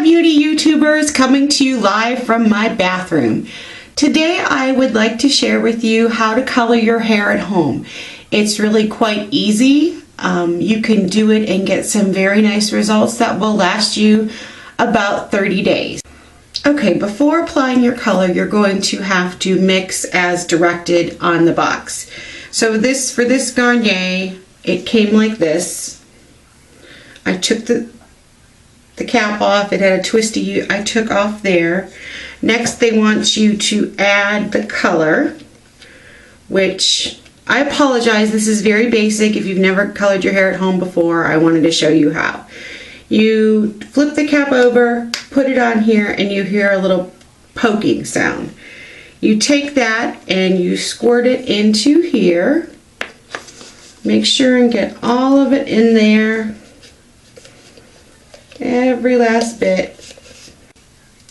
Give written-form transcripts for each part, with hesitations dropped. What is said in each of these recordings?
beauty YouTubers, coming to you live from my bathroom. Today I would like to share with you how to color your hair at home. It's really quite easy. You can do it and get some very nice results that will last you about 30 days. Okay, before applying your color, you're going to have to mix as directed on the box. So for this Garnier, it came like this. I took the cap off. It had a twisty, I took off there. Next, they want you to add the color, which I apologize, this is very basic. If you've never colored your hair at home before, I wanted to show you how. You flip the cap over, put it on here, and you hear a little poking sound. You take that and you squirt it into here. Make sure and get all of it in there. Every last bit.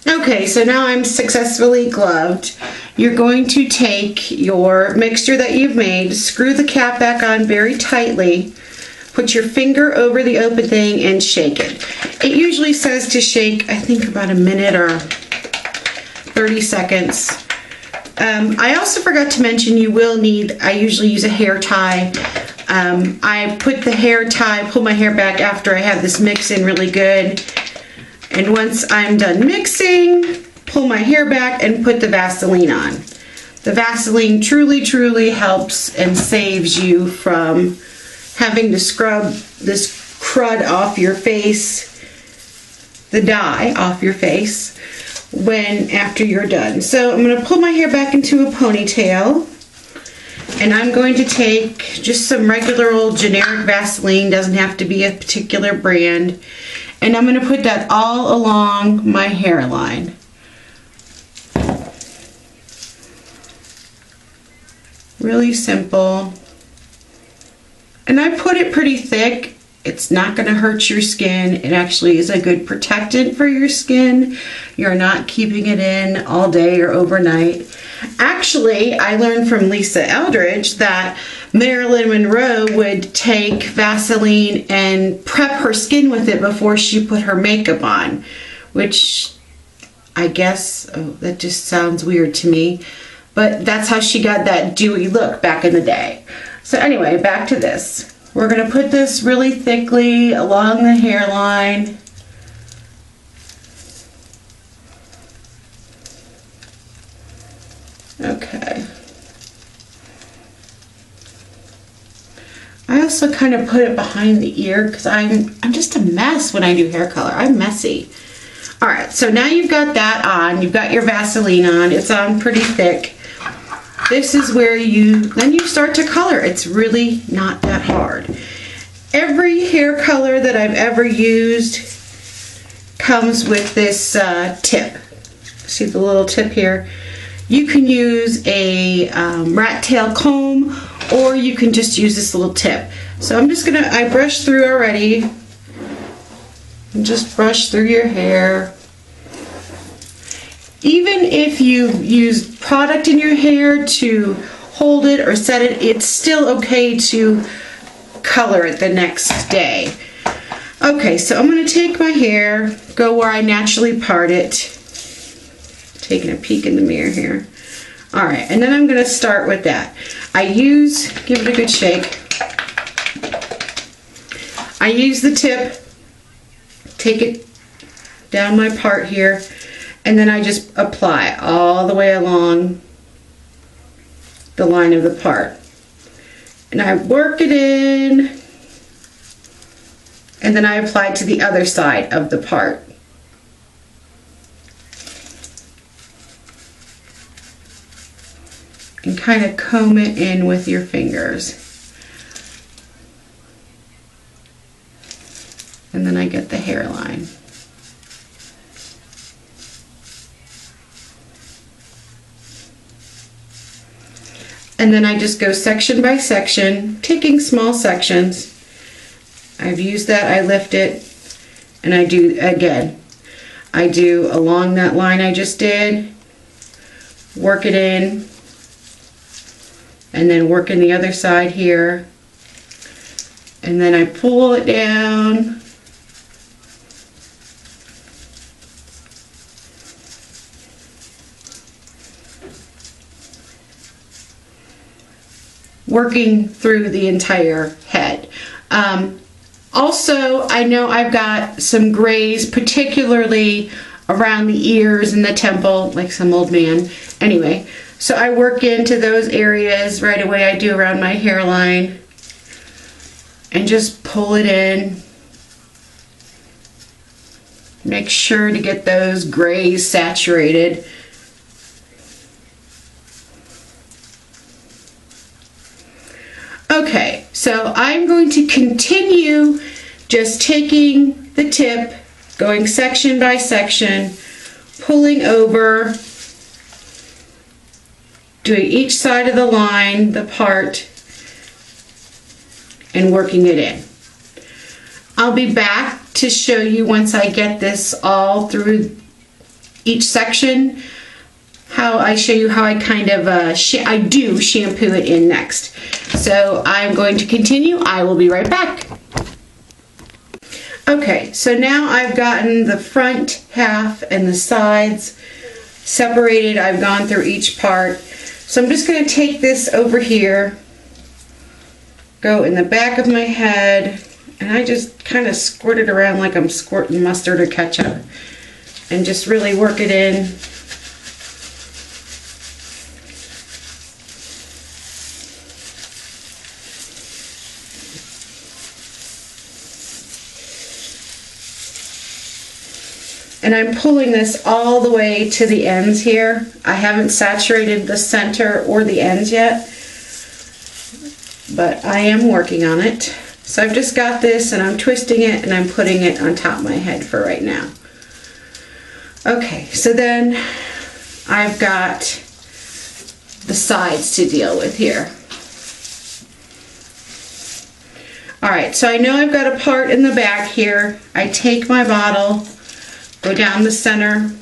Okay, so now I'm successfully gloved. You're going to take your mixture that you've made, screw the cap back on very tightly, put your finger over the open thing and shake it. It usually says to shake, I think, about a minute or 30 seconds. I also forgot to mention you will need, I usually use a hair tie. I put the hair tie, pull my hair back after I have this mix in really good. And once I'm done mixing, pull my hair back and put the Vaseline on. The Vaseline truly, truly helps and saves you from having to scrub this crud off your face, the dye off your face, after you're done. So I'm going to pull my hair back into a ponytail. And I'm going to take just some regular old generic Vaseline, doesn't have to be a particular brand, and I'm going to put that all along my hairline. Really simple. And I put it pretty thick. It's not going to hurt your skin. It actually is a good protectant for your skin. You're not keeping it in all day or overnight. Actually, I learned from Lisa Eldridge that Marilyn Monroe would take Vaseline and prep her skin with it before she put her makeup on, which I guess, that just sounds weird to me, but that's how she got that dewy look back in the day. So anyway, back to this. We're going to put this really thickly along the hairline. Okay. I also kind of put it behind the ear because I'm just a mess when I do hair color. I'm messy. All right, so now you've got that on. You've got your Vaseline on. It's on pretty thick. This is where then you start to color. It's really not that hard. Every hair color that I've ever used comes with this tip. See the little tip here? You can use a rat tail comb, or you can just use this little tip. So I brushed through already. And just brush through your hair. Even if you use product in your hair to hold it or set it, it's still okay to color it the next day. Okay, so I'm going to take my hair, go where I naturally part it. Taking a peek in the mirror here. All right, and then I'm going to start with that. Give it a good shake. I use the tip, take it down my part here, and then I just apply all the way along the line of the part. And I work it in, and then I apply to the other side of the part. And kind of comb it in with your fingers. And then I get the hairline. And then I just go section by section, taking small sections. I've used that, I lift it, and I do again. I do along that line I just did, work it in, and then work in the other side here. And then I pull it down working through the entire head. Also, I know I've got some grays, particularly around the ears and the temple, like some old man. Anyway, so I work into those areas right away. I do around my hairline and just pull it in. Make sure to get those grays saturated. Okay, so I'm going to continue just taking the tip, going section by section, pulling over, doing each side of the line, the part, and working it in. I'll be back to show you once I get this all through each section, how I show you how I kind of, I do shampoo it in next. So I'm going to continue. I will be right back. Okay, so now I've gotten the front half and the sides separated. I've gone through each part. So I'm just going to take this over here, go in the back of my head, and I just kind of squirt it around like I'm squirting mustard or ketchup, and just really work it in. And I'm pulling this all the way to the ends here. I haven't saturated the center or the ends yet, but I am working on it. So I've just got this and I'm twisting it and I'm putting it on top of my head for right now. Okay, so then I've got the sides to deal with here. Alright, so I know I've got a part in the back here. I take my bottle, go down the center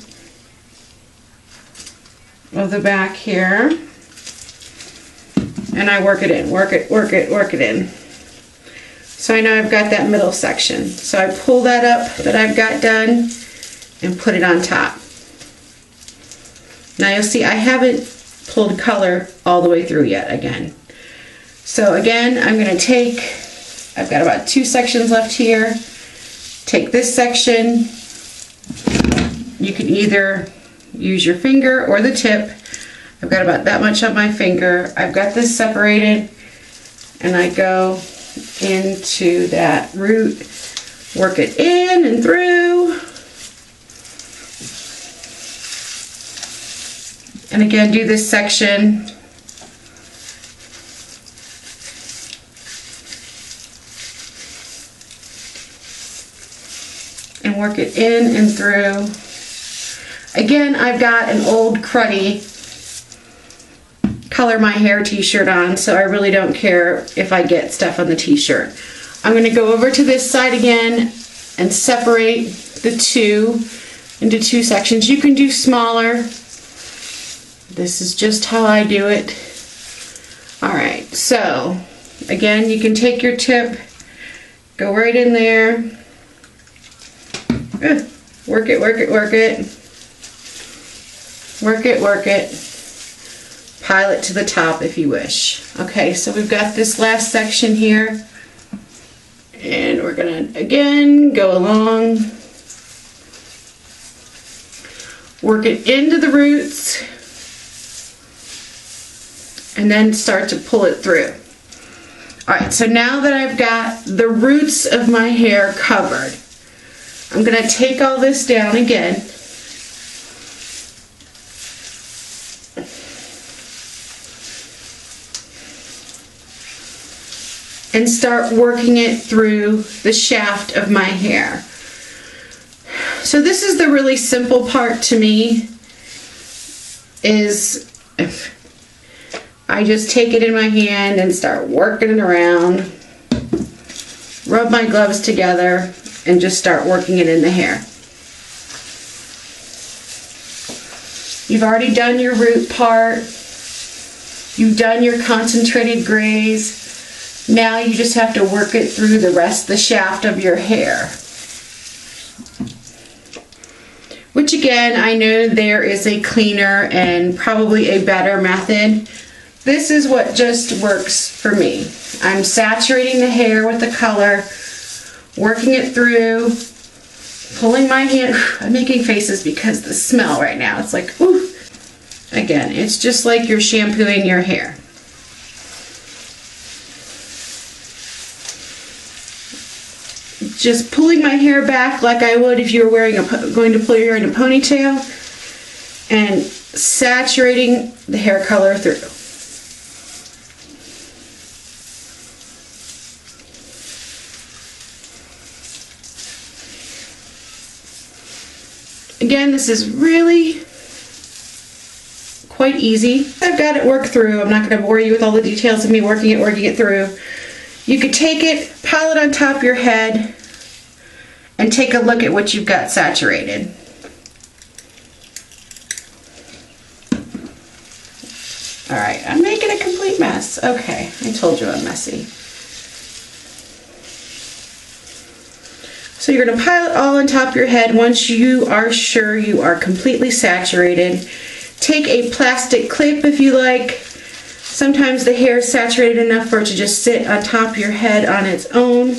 of the back here, and I work it in, work it in. So I know I've got that middle section. So I pull that up that I've got done and put it on top. Now you'll see I haven't pulled color all the way through yet again. So again, I'm going to take, I've got about 2 sections left here. Take this section. You can either use your finger or the tip. I've got about that much on my finger. I've got this separated and I go into that root, work it in and through. And again, do this section. And work it in and through. Again, I've got an old cruddy Color My Hair t-shirt on, so I really don't care if I get stuff on the t-shirt. I'm going to go over to this side again and separate the two into 2 sections. You can do smaller. This is just how I do it. Alright, so again, you can take your tip, go right in there, work it, work it, work it, work it, work it. Pile it to the top if you wish. Okay, so we've got this last section here, and we're gonna again go along, work it into the roots, and then start to pull it through. Alright, so now that I've got the roots of my hair covered, I'm gonna take all this down again. And start working it through the shaft of my hair. So this is the really simple part to me, is I just take it in my hand and start working it around, rub my gloves together, and just start working it in the hair. You've already done your root part, you've done your concentrated grays. Now you just have to work it through the rest of the shaft of your hair. Which again, I know there is a cleaner and probably a better method, This is what just works for me. I'm saturating the hair with the color, working it through, pulling my hand. I'm making faces because the smell right now. It's like, ooh. Again, it's just like you're shampooing your hair. Just pulling my hair back like I would if you were going to pull your hair in a ponytail, and saturating the hair color through. Again, this is really quite easy. I've got it worked through. I'm not going to bore you with all the details of me working it through. You could take it, pile it on top of your head, and take a look at what you've got saturated. All right, I'm making a complete mess. Okay, I told you I'm messy. So you're gonna pile it all on top of your head once you are sure you are completely saturated. Take a plastic clip if you like. Sometimes the hair is saturated enough for it to just sit on top of your head on its own.